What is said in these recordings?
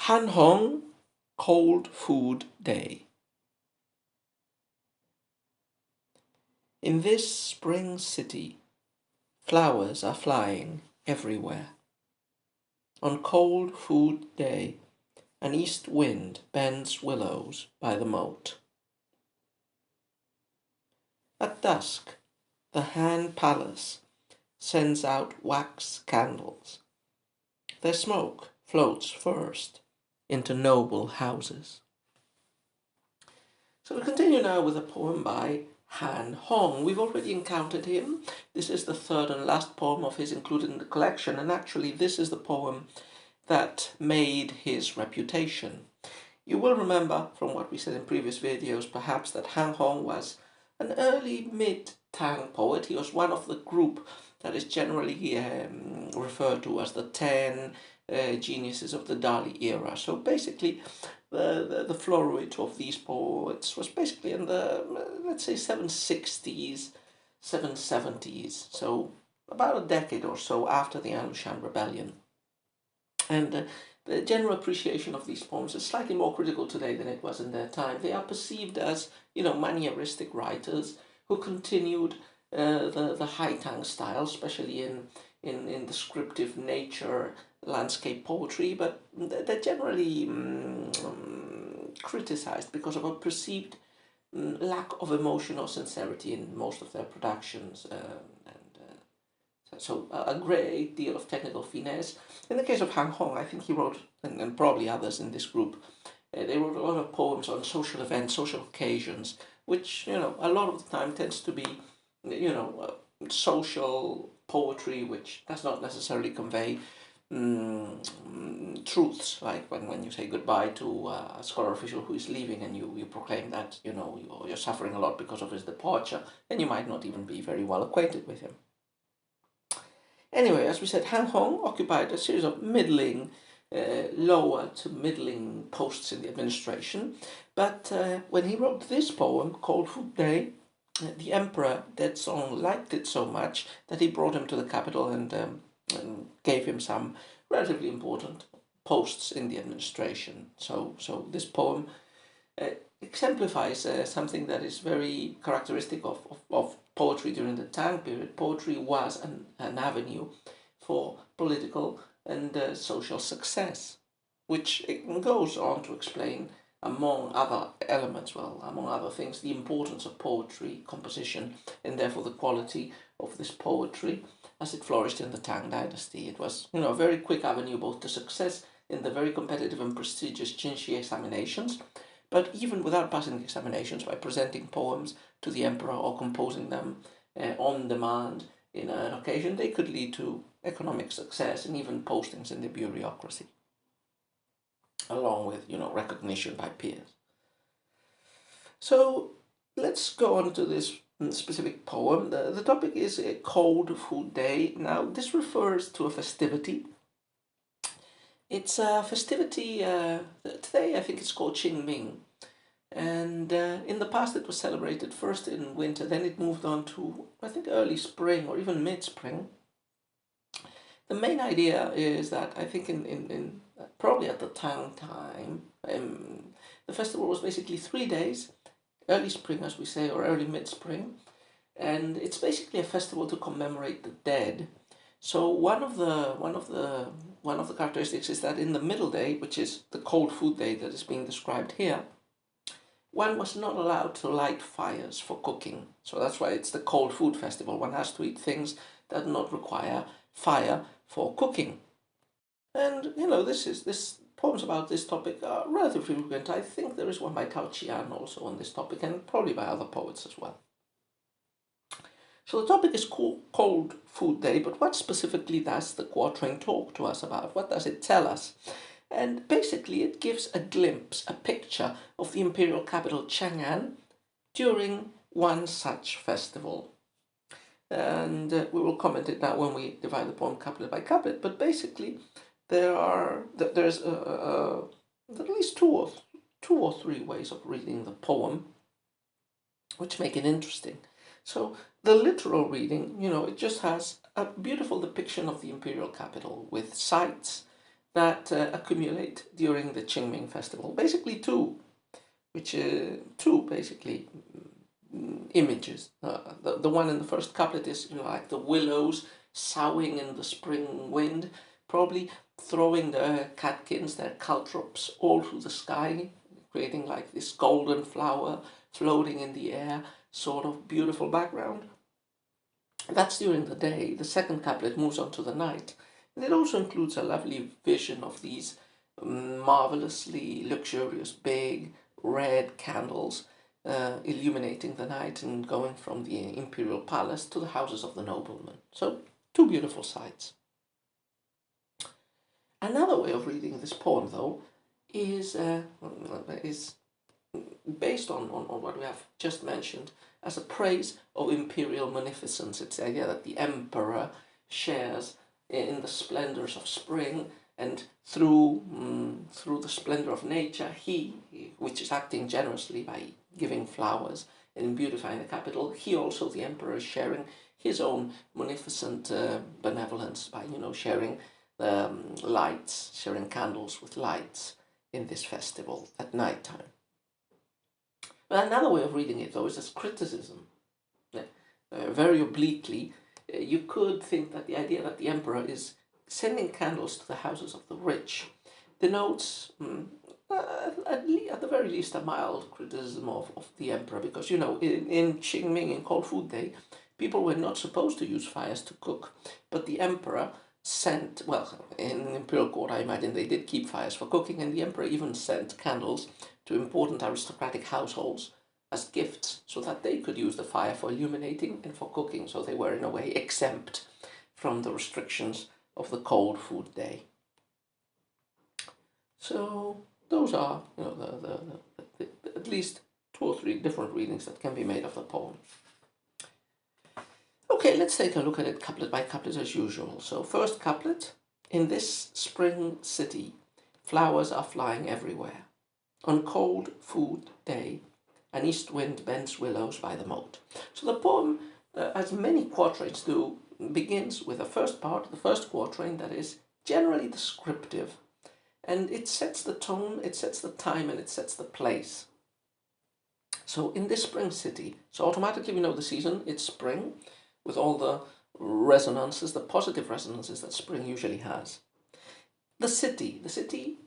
Han Hong, Cold Food Day. In this spring city, flowers are flying everywhere. On Cold Food Day, an east wind bends willows by the moat. At dusk, the Han Palace sends out wax candles. Their smoke floats first into noble houses. So we continue now with a poem by Han Hong. We've already encountered him. This is the third and last poem of his included in the collection, and actually this is the poem that made his reputation. You will remember from what we said in previous videos, perhaps, that Han Hong was an early mid-Tang poet. He was one of the group that is generally referred to as the 10 geniuses of the Dali era. So basically, the flourish of these poets was basically in the, let's say, 760s, 770s. So about a decade or so after the Alishan Rebellion. And the general appreciation of these poems is slightly more critical today than it was in their time. They are perceived as, manieristic writers who continued the high Tang style, especially in descriptive nature, landscape poetry, but they're generally criticized because of a perceived lack of emotion or sincerity in most of their productions. So a great deal of technical finesse. In the case of Han Hong, I think he wrote, and probably others in this group, they wrote a lot of poems on social events, social occasions, which, a lot of the time tends to be, social poetry, which does not necessarily convey truths, like when you say goodbye to a scholar official who is leaving and you proclaim that, you're suffering a lot because of his departure, and you might not even be very well acquainted with him. Anyway, as we said, Han Hong occupied a series of middling, lower to middling posts in the administration. But when he wrote this poem, Cold Food Day, the emperor, Dead Song, liked it so much that he brought him to the capital and gave him some relatively important posts in the administration. So this poem exemplifies something that is very characteristic of poetry during the Tang period. Poetry was an avenue for political and social success, which goes on to explain, among other elements, among other things, the importance of poetry composition and therefore the quality of this poetry as it flourished in the Tang dynasty. It was, a very quick avenue both to success in the very competitive and prestigious Jinshi examinations, but even without passing the examinations, by presenting poems to the emperor or composing them on demand in an occasion, they could lead to economic success and even postings in the bureaucracy, along with, recognition by peers. So let's go on to this specific poem. The topic is a Cold Food Day. Now, this refers to a festivity. It's a festivity, today I think it's called Qingming. And in the past it was celebrated first in winter, then it moved on to, I think, early spring or even mid-spring. The main idea is that I think in probably at the Tang time, the festival was basically 3 days, early spring as we say, or early mid-spring. And it's basically a festival to commemorate the dead. So one of the characteristics is that in the middle day, which is the Cold Food Day that is being described here, one was not allowed to light fires for cooking. So that's why it's the Cold Food Festival. One has to eat things that do not require fire for cooking. And, this poems about this topic are relatively frequent. I think there is one by Tao Qian also on this topic, and probably by other poets as well. So the topic is called Cold Food Day, but what specifically does the quatrain talk to us about? What does it tell us? And basically it gives a glimpse, a picture of the imperial capital Chang'an during one such festival. And we will comment it now when we divide the poem couplet by couplet, but basically there's at least two or three ways of reading the poem which make it interesting. So the literal reading, it just has a beautiful depiction of the imperial capital with sights, that accumulate during the Qingming festival. Basically two, two basically images. The one in the first couplet is, like the willows soughing in the spring wind, probably throwing their catkins, their caltrops, all through the sky, creating like this golden flower floating in the air, sort of beautiful background. That's during the day. The second couplet moves on to the night, and it also includes a lovely vision of these marvelously luxurious big red candles illuminating the night and going from the imperial palace to the houses of the noblemen. So, two beautiful sights. Another way of reading this poem, though, is based on what we have just mentioned as a praise of imperial magnificence. It's the idea that the emperor shares in the splendors of spring, and through the splendor of nature, he, which is acting generously by giving flowers and beautifying the capital, he also, the emperor, is sharing his own magnificent benevolence by, sharing lights, sharing candles with lights in this festival at night time. But another way of reading it, though, is as criticism. Very obliquely, you could think that the idea that the emperor is sending candles to the houses of the rich denotes, at the very least, a mild criticism of the emperor, because, in Qingming, in Cold Food Day, people were not supposed to use fires to cook, but the emperor sent, well, in the imperial court, I imagine they did keep fires for cooking, and the emperor even sent candles to important aristocratic households as gifts, so that they could use the fire for illuminating and for cooking, so they were in a way exempt from the restrictions of the Cold Food Day. So those are, the at least 2 or 3 different readings that can be made of the poem. Okay, let's take a look at it couplet by couplet as usual. So first couplet: in this spring city, flowers are flying everywhere. On cold food day, an east wind bends willows by the moat. So the poem, as many quatrains do, begins with the first part, the first quatrain, that is generally descriptive. And it sets the tone, it sets the time, and it sets the place. So in this spring city, so automatically we know the season, it's spring, with all the resonances, the positive resonances that spring usually has. The city,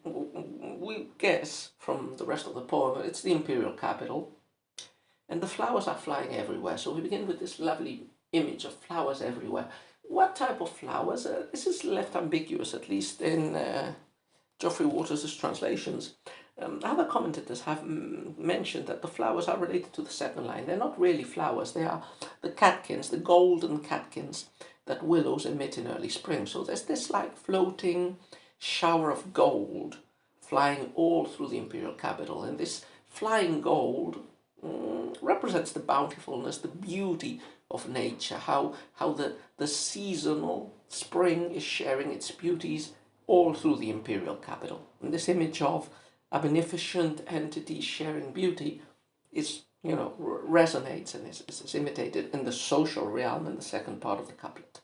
we guess from the rest of the poem, it's the imperial capital, and the flowers are flying everywhere. So we begin with this lovely image of flowers everywhere. What type of flowers? This is left ambiguous, at least in Geoffrey Waters' translations. Other commentators have mentioned that the flowers are related to the second line. They're not really flowers, they are the catkins, the golden catkins that willows emit in early spring. So there's this like floating shower of gold flying all through the imperial capital, and this flying gold represents the bountifulness, the beauty of nature, how the seasonal spring is sharing its beauties all through the imperial capital. And this image of a beneficent entity sharing beauty is, resonates and is imitated in the social realm in the second part of the couplet.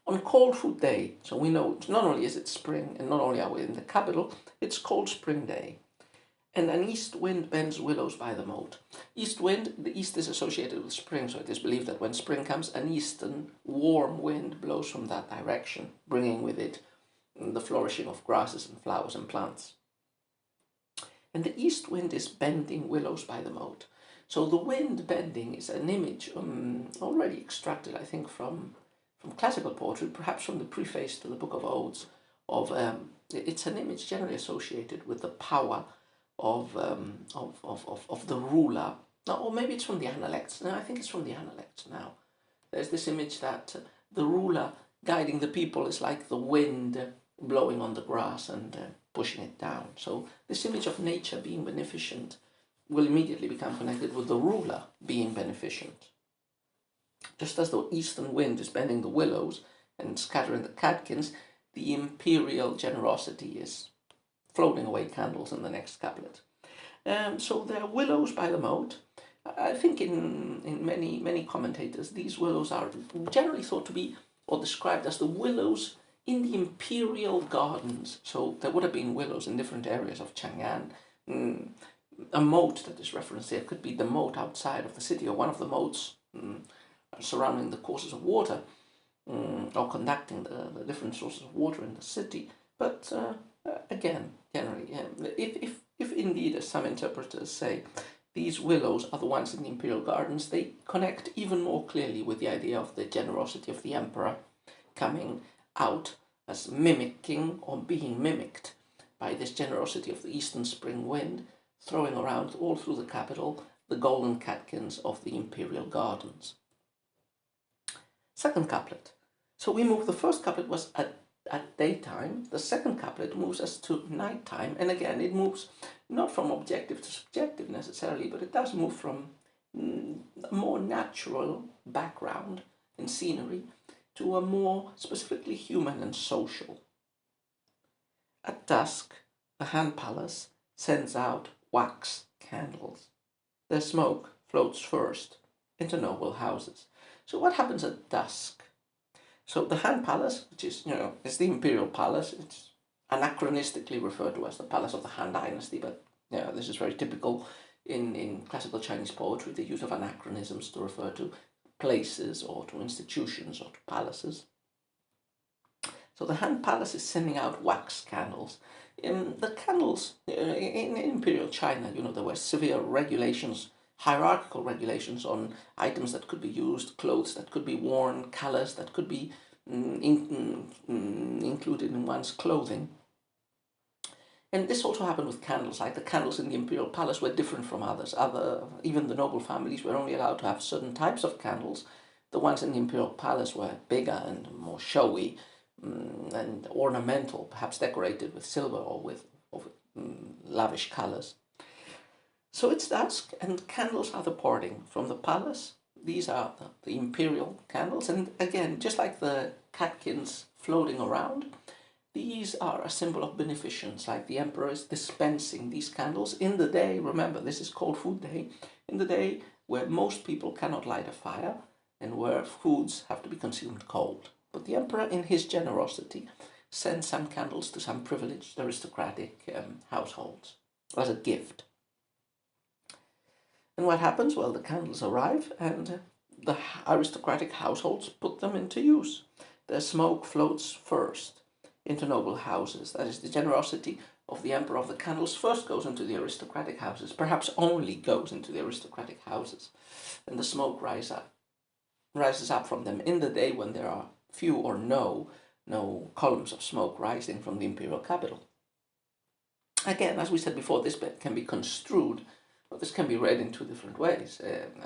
On Cold Food Day, so we know not only is it spring and not only are we in the capital, it's Cold Spring Day. And an east wind bends willows by the moat. East wind, the east is associated with spring, so it is believed that when spring comes, an eastern warm wind blows from that direction, bringing with it the flourishing of grasses and flowers and plants. And the east wind is bending willows by the moat. So the wind bending is an image already extracted, I think, from classical poetry, perhaps from the preface to the Book of Odes. It's an image generally associated with the power of the ruler. Or maybe it's from the Analects. No, I think it's from the Analects now. There's this image that the ruler guiding the people is like the wind blowing on the grass and pushing it down. So this image of nature being beneficent will immediately become connected with the ruler being beneficent. Just as the eastern wind is bending the willows and scattering the catkins, the imperial generosity is floating away candles in the next couplet. So there are willows by the moat. I think in many commentators, these willows are generally thought to be, or described as, the willows in the Imperial Gardens, so there would have been willows in different areas of Chang'an. A moat that is referenced here could be the moat outside of the city, or one of the moats surrounding the courses of water, or conducting the different sources of water in the city. But again, generally, if indeed, as some interpreters say, these willows are the ones in the Imperial Gardens, they connect even more clearly with the idea of the generosity of the emperor coming out as mimicking or being mimicked by this generosity of the eastern spring wind, throwing around all through the capital the golden catkins of the Imperial Gardens. Second couplet. So we move, the first couplet was at daytime, the second couplet moves us to nighttime, and again it moves not from objective to subjective necessarily, but it does move from a more natural background and scenery to a more specifically human and social. At dusk, the Han Palace sends out wax candles. Their smoke floats first into noble houses. So what happens at dusk? So the Han Palace, which is, is the Imperial Palace, it's anachronistically referred to as the Palace of the Han Dynasty, but this is very typical in classical Chinese poetry, the use of anachronisms to refer to places or to institutions or to palaces. So the Han Palace is sending out wax candles. The candles in Imperial China, there were severe regulations, hierarchical regulations on items that could be used, clothes that could be worn, colors that could be included in one's clothing. And this also happened with candles, like the candles in the Imperial Palace were different from others. Even the noble families were only allowed to have certain types of candles. The ones in the Imperial Palace were bigger and more showy and ornamental, perhaps decorated with silver or with lavish colors. So it's dusk, and candles are departing from the palace. These are the imperial candles, and again, just like the catkins floating around, these are a symbol of beneficence, like the emperor is dispensing these candles in the day. Remember, this is cold food day, in the day where most people cannot light a fire and where foods have to be consumed cold. But the emperor, in his generosity, sends some candles to some privileged aristocratic households as a gift. And what happens? Well, the candles arrive and the aristocratic households put them into use. Their smoke floats first into noble houses. That is, the generosity of the emperor of the candles first goes into the aristocratic houses, perhaps only goes into the aristocratic houses. And the smoke rises up from them in the day when there are few or no columns of smoke rising from the imperial capital. Again, as we said before, this can be construed, but this can be read in two different ways.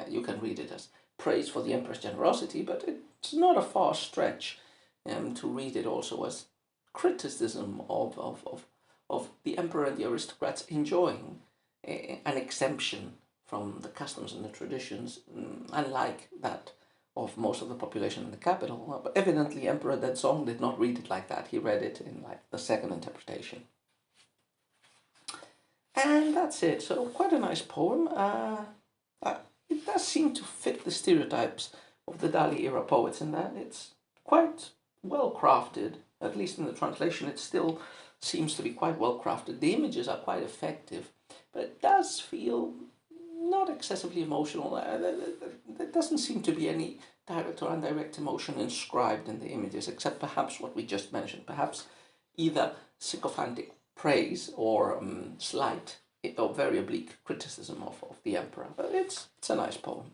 You can read it as praise for the emperor's generosity, but it's not a far stretch to read it also as criticism of the emperor and the aristocrats enjoying an exemption from the customs and the traditions, unlike that of most of the population in the capital. But evidently Emperor Dezong did not read it like that. He read it in the second interpretation. And that's it. So quite a nice poem. It does seem to fit the stereotypes of the Dali era poets in that it's quite well crafted. At least in the translation it still seems to be quite well crafted. The images are quite effective, but it does feel not excessively emotional. There doesn't seem to be any direct or indirect emotion inscribed in the images, except perhaps what we just mentioned, perhaps either sycophantic praise or slight or very oblique criticism of the emperor. But it's a nice poem.